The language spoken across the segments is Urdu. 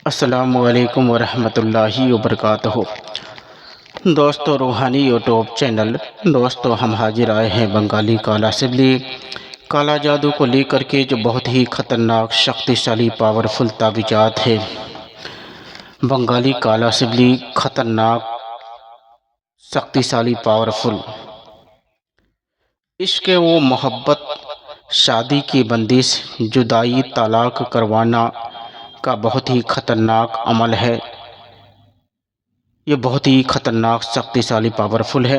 السلام علیکم ورحمۃ اللہ وبرکاتہ۔ دوستو، روحانی یوٹیوب چینل دوستو، ہم حاضر آئے ہیں بنگالی کالا سبلی کالا جادو کو لے کر کے، جو بہت ہی خطرناک شکتیشالی پاورفل تعویذات ہے۔ بنگالی کالا سبلی خطرناک شکتیشالی پاورفل عشق و محبت، شادی کی بندش، جدائی، طلاق کروانا کا بہت ہی خطرناک عمل ہے۔ یہ بہت ہی خطرناک شکتیشالی پاورفل ہے۔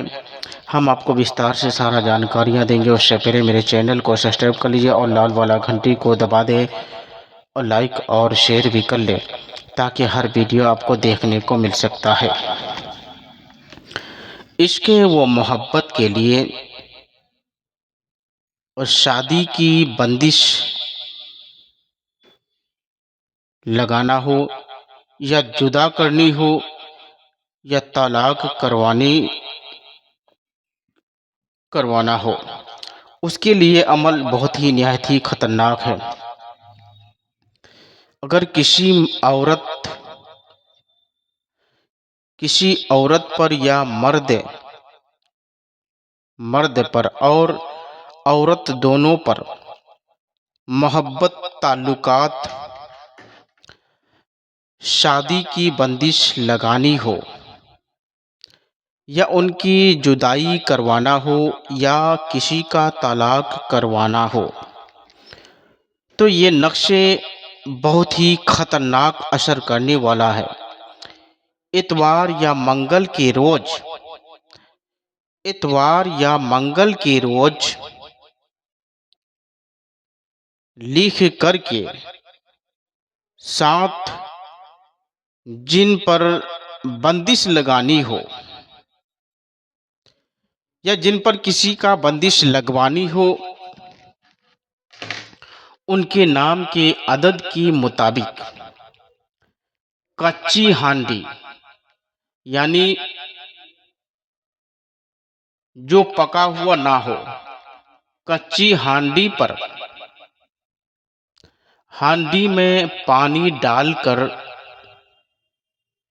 ہم آپ کو وستار سے سارا جانکاریاں دیں گے۔ اس سے پہلے میرے چینل کو سبسکرائب کر لیجئے اور لال والا گھنٹی کو دبا دیں اور لائک اور شیئر بھی کر لیں، تاکہ ہر ویڈیو آپ کو دیکھنے کو مل سکتا ہے۔ عشق و محبت کے لیے اور شادی کی بندش لگانا ہو، یا جدا کرنی ہو، یا طلاق کروانا ہو، اس کے لیے عمل بہت ہی نہایت ہی خطرناک ہے۔ اگر کسی عورت پر یا مرد پر اور عورت دونوں پر محبت، تعلقات، شادی کی بندش لگانی ہو، یا ان کی جدائی کروانا ہو، یا کسی کا طلاق کروانا ہو، تو یہ نقشے بہت ہی خطرناک اثر کرنے والا ہے۔ اتوار یا منگل کے روز لکھ کر کے ساتھ جن پر بندش لگانی ہو، یا جن پر کسی کا بندش لگوانی ہو، ان کے نام کے عدد کے مطابق کچی ہانڈی، یعنی جو پکا ہوا نہ ہو، کچی ہانڈی پر ہانڈی میں پانی ڈال کر،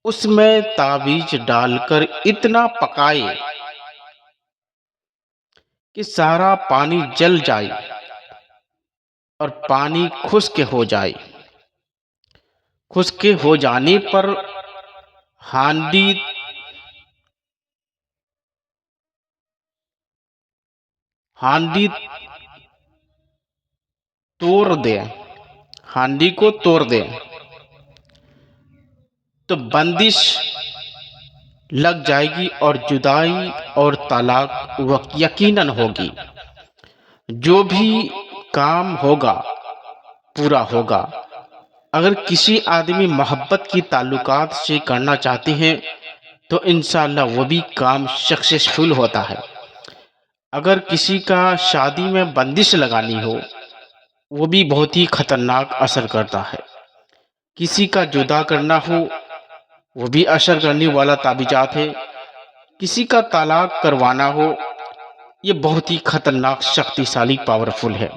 اس میں تعویذ ڈال کر اتنا پکائے کہ سارا پانی جل جائے اور پانی خشک ہو جائے۔ خشک ہو جانے پر ہانڈی کو توڑ دیں تو بندش لگ جائے گی اور جدائی اور طلاق یقیناً ہوگی۔ جو بھی کام ہوگا پورا ہوگا۔ اگر کسی آدمی محبت کی تعلقات سے کرنا چاہتے ہیں تو انشاءاللہ وہ بھی کام سکسیسفل ہوتا ہے۔ اگر کسی کا شادی میں بندش لگانی ہو، وہ بھی بہت ہی خطرناک اثر کرتا ہے۔ کسی کا جدا کرنا ہو، وہ بھی اثر کرنے والا تعویذات ہے۔ کسی کا طلاق کروانا ہو، یہ بہت ہی خطرناک شکتیشالی پاورفل ہے۔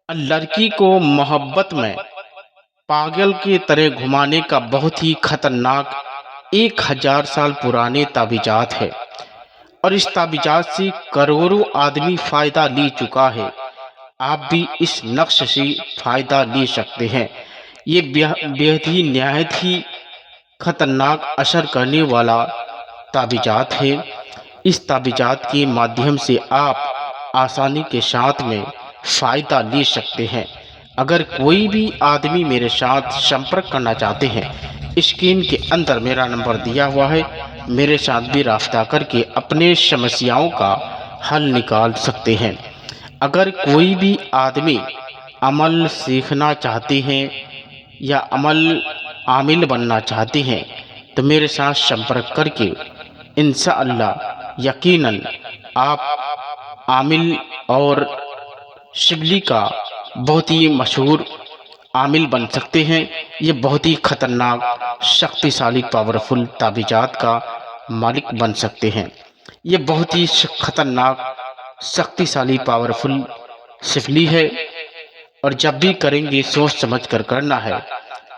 لڑکی کو محبت میں پاگل کی طرح گھمانے کا بہت ہی خطرناک 1000 سال پرانے تعویذات ہے، اور اس تعویذات سے کروڑوں آدمی فائدہ لے چکا ہے۔ آپ بھی اس نقش سے فائدہ لے سکتے ہیں۔ یہ بہت ہی نہایت ہی خطرناک اثر کرنے والا تعویذات ہے۔ اس تعویذات کے مادھیم سے آپ آسانی کے ساتھ میں فائدہ لے سکتے ہیں۔ اگر کوئی بھی آدمی میرے ساتھ سمپرک کرنا چاہتے ہیں، اسکرین کے اندر میرا نمبر دیا ہوا ہے، میرے ساتھ بھی رابطہ کر کے اپنے سمسیاؤں کا حل نکال سکتے ہیں۔ اگر کوئی بھی آدمی عمل سیکھنا چاہتے ہیں یا عامل بننا چاہتے ہیں تو میرے ساتھ سمپرک کر کے انشاءاللہ یقیناً آپ عامل اور شبلی کا بہت ہی مشہور عامل بن سکتے ہیں۔ یہ بہت ہی خطرناک شکتیشالی پاورفل تعویذات کا مالک بن سکتے ہیں۔ یہ بہت ہی خطرناک شکتیشالی پاورفل شبلی ہے، اور جب بھی کریں گے سوچ سمجھ کر کرنا ہے۔